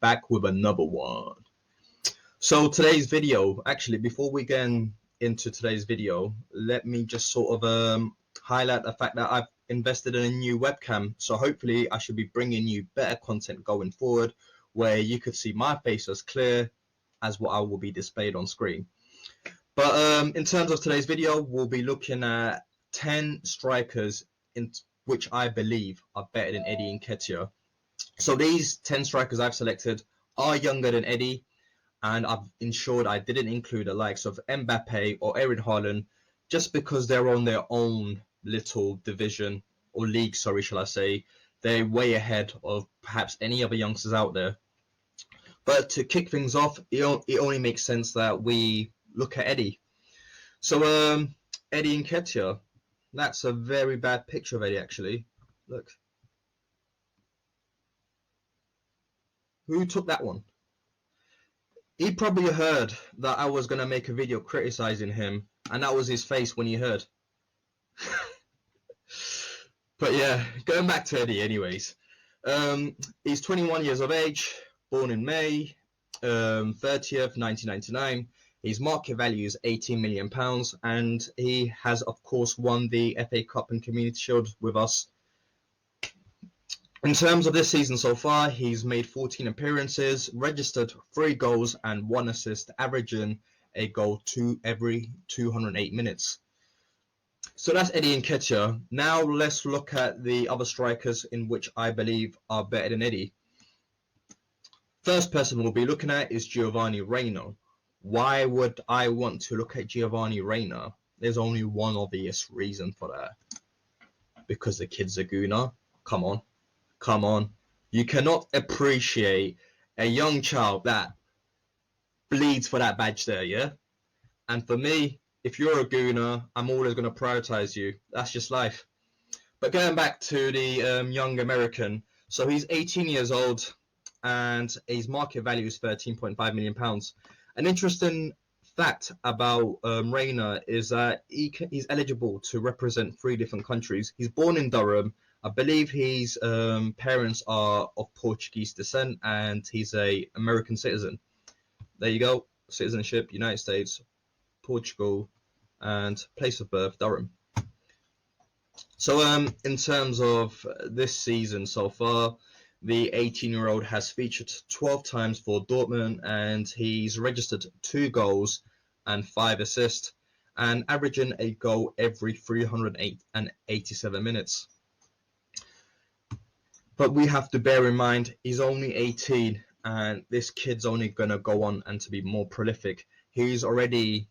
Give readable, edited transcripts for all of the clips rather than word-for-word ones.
back with another one. So today's video, actually, before we get into today's video, let me just sort of highlight the fact that I've invested in a new webcam. So hopefully I should be bringing you better content going forward, where you could see my face as clear as what I will be displayed on screen. But in terms of today's video, we'll be looking at 10 strikers in which I believe are better than Eddie Nketiah. So these 10 strikers I've selected are younger than Eddie, and I've ensured I didn't include the likes of Mbappe or Erling Haaland just because they're on their own little division or league, sorry, shall I say. They're way ahead of perhaps any other youngsters out there. But to kick things off, it only makes sense that we look at Eddie. So Eddie Nketiah, that's a very bad picture of Eddie, actually. Look. Who took that one? He probably heard that I was going to make a video criticizing him, and that was his face when he heard. But yeah, going back to Eddie anyways. He's 21 years of age, born in May 30th, 1999. His market value is £18 million, and he has, of course, won the FA Cup and Community Shield with us. In terms of this season so far, he's made 14 appearances, registered 3 goals and 1 assist, averaging a goal every 208 minutes. So that's Eddie Nketiah. Now let's look at the other strikers in which I believe are better than Eddie. First person we'll be looking at is Giovanni Reina. Why would I want to look at Giovanni Reina? There's only one obvious reason for that. Because the kid's a Gooner. Come on. Come on. You cannot appreciate a young child that bleeds for that badge there, yeah? And for me, if you're a Gooner, I'm always going to prioritize you. That's just life. But going back to the young American, so he's 18 years old and his market value is £13.5 million. An interesting fact about Reina is that he's eligible to represent 3 different countries. He's born in Durham. I believe his parents are of Portuguese descent, and he's an American citizen. There you go. Citizenship, United States, Portugal, and place of birth, Durham. So in terms of this season so far, the 18-year-old has featured 12 times for Dortmund, and he's registered 2 goals and 5 assists, and averaging a goal every 387 minutes. But we have to bear in mind, he's only 18, and this kid's only going to go on and to be more prolific. He's already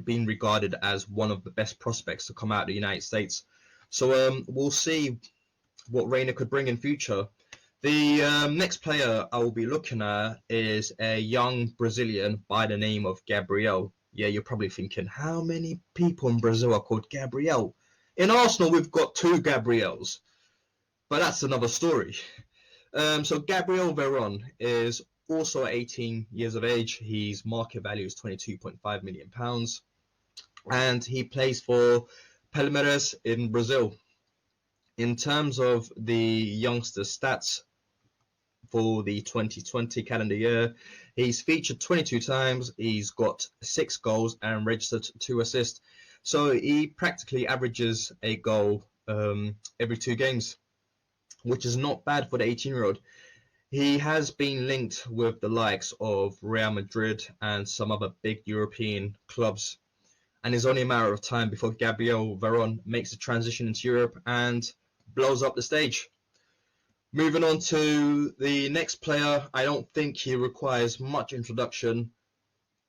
been regarded as one of the best prospects to come out of the United States. So we'll see what Reina could bring in future. The next player I will be looking at is a young Brazilian by the name of Gabriel. Yeah, you're probably thinking, how many people in Brazil are called Gabriel? In Arsenal, we've got 2 Gabriels. But that's another story. So Gabriel Veron is also 18 years of age. His market value is £22.5 million. And he plays for Palmeiras in Brazil. In terms of the youngster stats for the 2020 calendar year, he's featured 22 times. He's got 6 goals and registered 2 assists. So he practically averages a goal every 2 games, which is not bad for the 18-year-old. He has been linked with the likes of Real Madrid and some other big European clubs, and it's only a matter of time before Gabriel Veron makes a transition into Europe and blows up the stage. Moving on to the next player, I don't think he requires much introduction.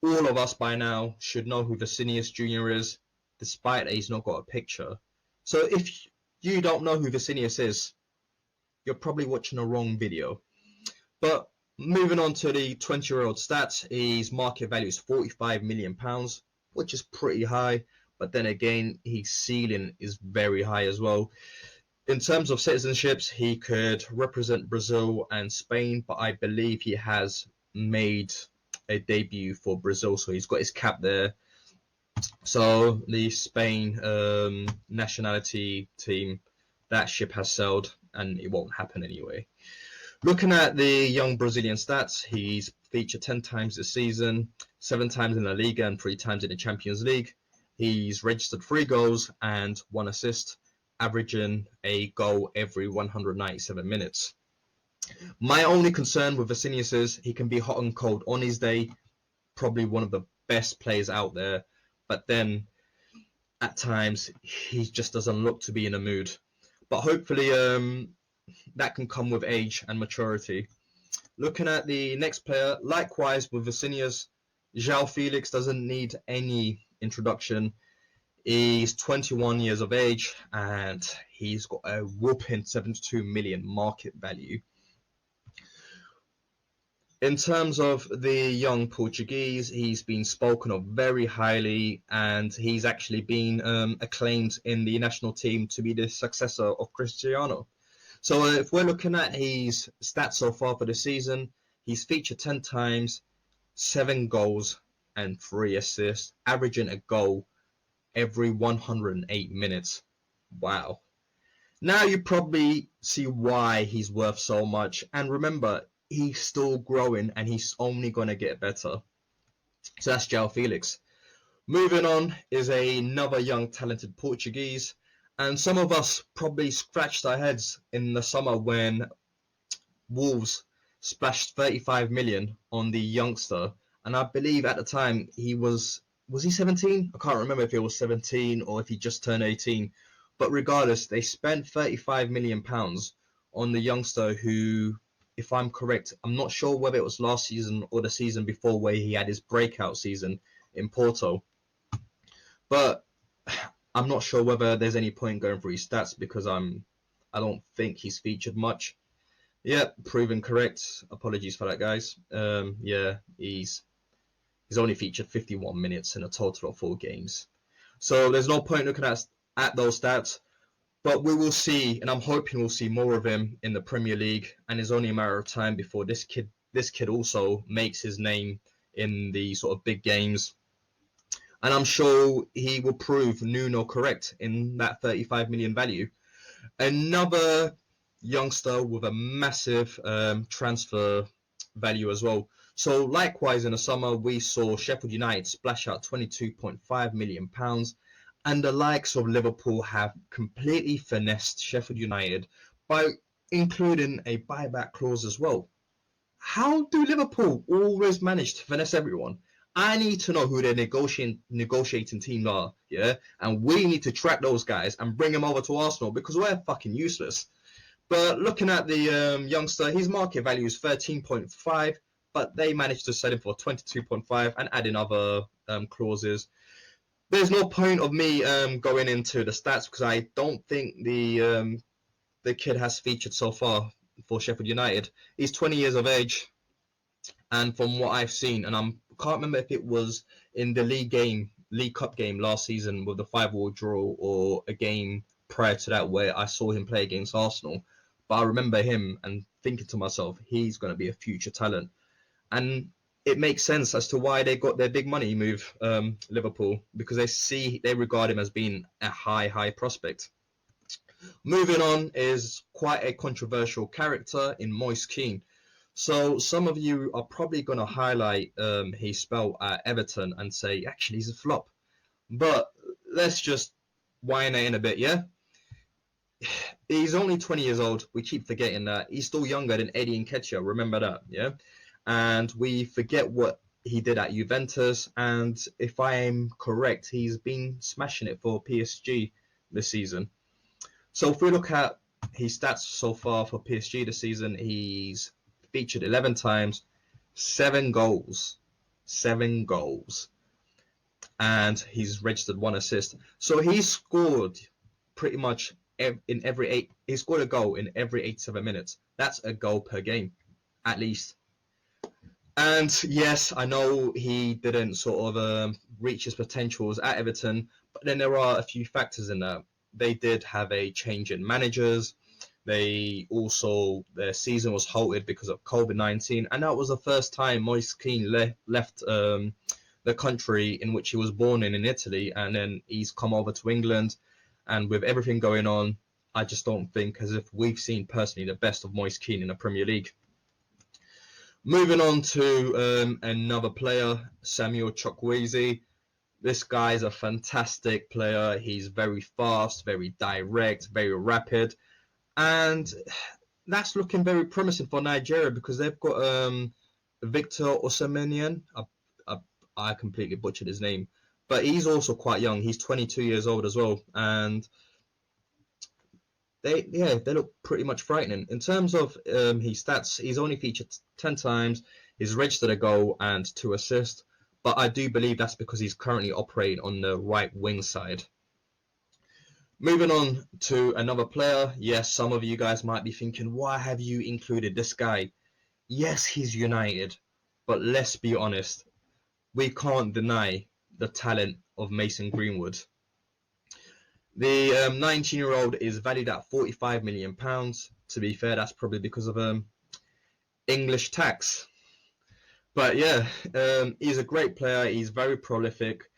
All of us by now should know who Vinicius Jr. is, despite that he's not got a picture. So if you don't know who Vinicius is, you're probably watching a wrong video. But moving on to the 20-year-old stats, his market value is £45 million, which is pretty high. But then again, his ceiling is very high as well. In terms of citizenships, he could represent Brazil and Spain, but I believe he has made a debut for Brazil, so he's got his cap there. So the Spain nationality team, that ship has sailed, and it won't happen anyway. Looking at the young Brazilian stats, he's featured 10 times this season, 7 times in La Liga and 3 times in the Champions League. He's registered 3 goals and 1 assist, averaging a goal every 197 minutes. My only concern with Vicinius is he can be hot and cold on his day, probably one of the best players out there, but then at times he just doesn't look to be in a mood. But hopefully that can come with age and maturity. Looking at the next player, likewise with Vicinius, João Felix doesn't need any introduction. He's 21 years of age and he's got a whopping 72 million market value. In terms of the young Portuguese, he's been spoken of very highly, and he's actually been acclaimed in the national team to be the successor of Cristiano. So if we're looking at his stats so far for the season, he's featured 10 times, 7 goals and 3 assists, averaging a goal every 108 minutes. Wow. Now you probably see why he's worth so much. And remember, he's still growing and he's only going to get better. So that's João Felix. Moving on is another young talented Portuguese. And some of us probably scratched our heads in the summer when Wolves splashed 35 million on the youngster. And I believe at the time he was he 17? I can't remember if he was 17 or if he just turned 18. But regardless, they spent 35 million pounds on the youngster who, if I'm correct, I'm not sure whether it was last season or the season before where he had his breakout season in Porto. But I'm not sure whether there's any point going through his stats because I don't think he's featured much. Yeah, proven correct. Apologies for that, guys. Yeah, he's only featured 51 minutes in a total of 4 games. So there's no point looking at those stats. But we will see, and I'm hoping we'll see more of him in the Premier League. And it's only a matter of time before this kid also makes his name in the sort of big games. And I'm sure he will prove Nuno correct in that 35 million value. Another youngster with a massive transfer value as well. So likewise in the summer, we saw Sheffield United splash out £22.5 million. And the likes of Liverpool have completely finessed Sheffield United by including a buyback clause as well. How do Liverpool always manage to finesse everyone? I need to know who their negotiating team are, yeah? And we need to track those guys and bring them over to Arsenal because we're fucking useless. But looking at the youngster, his market value is 13.5, but they managed to sell him for 22.5 and add in other clauses. There's no point of me going into the stats because I don't think the kid has featured so far for Sheffield United. He's 20 years of age, and from what I've seen, and I can't remember if it was in the League Cup game last season with the 5-5 draw or a game prior to that where I saw him play against Arsenal. But I remember him and thinking to myself, he's going to be a future talent. And it makes sense as to why they got their big money move, Liverpool, because they regard him as being a high prospect. Moving on is quite a controversial character in Moise Kean. So some of you are probably going to highlight his spell at Everton and say, actually, he's a flop. But let's just whine it in a bit, yeah? He's only 20 years old. We keep forgetting that. He's still younger than Eddie Nketiah. Remember that, yeah? And we forget what he did at Juventus. And if I am correct, he's been smashing it for PSG this season. So if we look at his stats so far for PSG this season, he's featured 11 times, 7 goals. 7 goals. And he's registered 1 assist. So he's scored pretty much in every 8. He scored a goal in every 87 minutes. That's a goal per game, at least. And yes, I know he didn't sort of reach his potentials at Everton, but then there are a few factors in that. They did have a change in managers. Their season was halted because of COVID-19, and that was the first time Moise Kean left the country in which he was born in Italy, and then he's come over to England, and with everything going on, I just don't think as if we've seen personally the best of Moise Kean in the Premier League. Moving on to another player, Samuel Chukwueze. This guy's a fantastic player. He's very fast, very direct, very rapid, and that's looking very promising for Nigeria because they've got Victor Osimhen. I completely butchered his name, but he's also quite young. He's 22 years old as well, and they look pretty much frightening. In terms of his stats, he's only featured 10 times. He's registered a goal and 2 assists, but I do believe that's because he's currently operating on the right wing side. Moving on to another player. Yes, some of you guys might be thinking, why have you included this guy? Yes, he's United, but let's be honest. We can't deny the talent of Mason Greenwood. The 19-year-old is valued at £45 million. To be fair, that's probably because of English tax. But yeah, he's a great player. He's very prolific.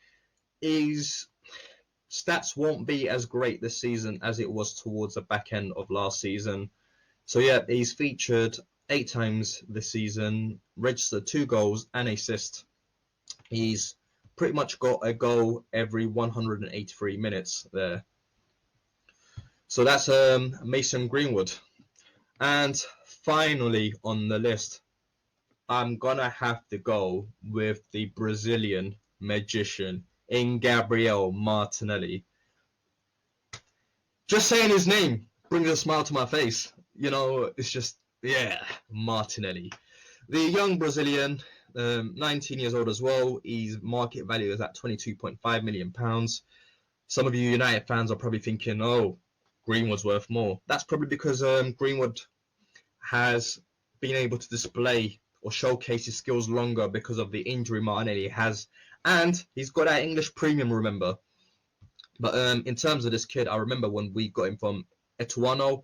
His stats won't be as great this season as it was towards the back end of last season. So yeah, he's featured 8 times this season, registered 2 goals and assist. He's pretty much got a goal every 183 minutes there. So that's Mason Greenwood. And finally on the list, I'm gonna have to go with the Brazilian magician, Gabriel Martinelli. Just saying his name brings a smile to my face. You know, it's just, yeah, Martinelli. The young Brazilian, 19 years old as well. His market value is at £22.5 million. Some of you United fans are probably thinking, oh, Greenwood's worth more. That's probably because Greenwood has been able to display or showcase his skills longer because of the injury Martinelli has. And he's got that English premium, remember. But in terms of this kid, I remember when we got him from Etuano,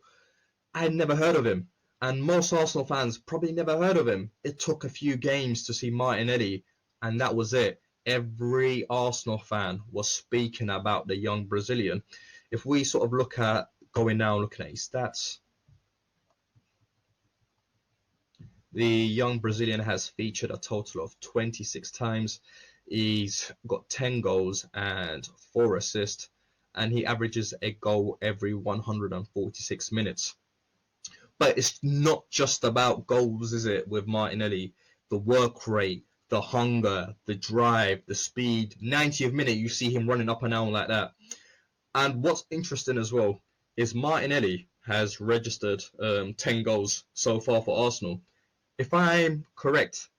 I had never heard of him. And most Arsenal fans probably never heard of him. It took a few games to see Martinelli, and that was it. Every Arsenal fan was speaking about the young Brazilian. If we sort of look at looking at his stats, the young Brazilian has featured a total of 26 times. He's got 10 goals and 4 assists, and he averages a goal every 146 minutes. But it's not just about goals, is it, with Martinelli? The work rate, the hunger, the drive, the speed. 90th minute, you see him running up and down like that. And what's interesting as well is Martinelli has registered 10 goals so far for Arsenal. If I'm correct,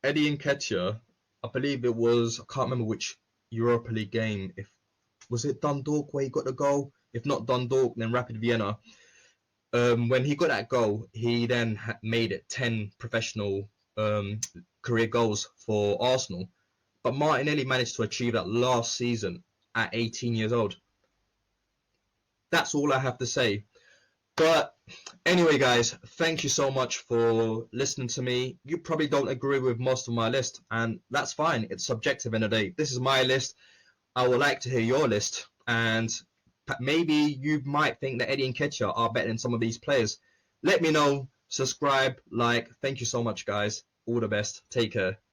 Eddie Nketiah, I believe it was, I can't remember which Europa League game. Was it Dundalk where he got the goal? If not Dundalk, then Rapid Vienna. When he got that goal, he then made it 10 professional career goals for Arsenal. But Martinelli managed to achieve that last season at 18 years old. That's all I have to say. But anyway, guys, thank you so much for listening to me. You probably don't agree with most of my list, and that's fine. It's subjective in a day. This is my list. I would like to hear your list, and maybe you might think that Eddie Nketiah are better than some of these players. Let me know. Subscribe, like. Thank you so much, guys. All the best. Take care.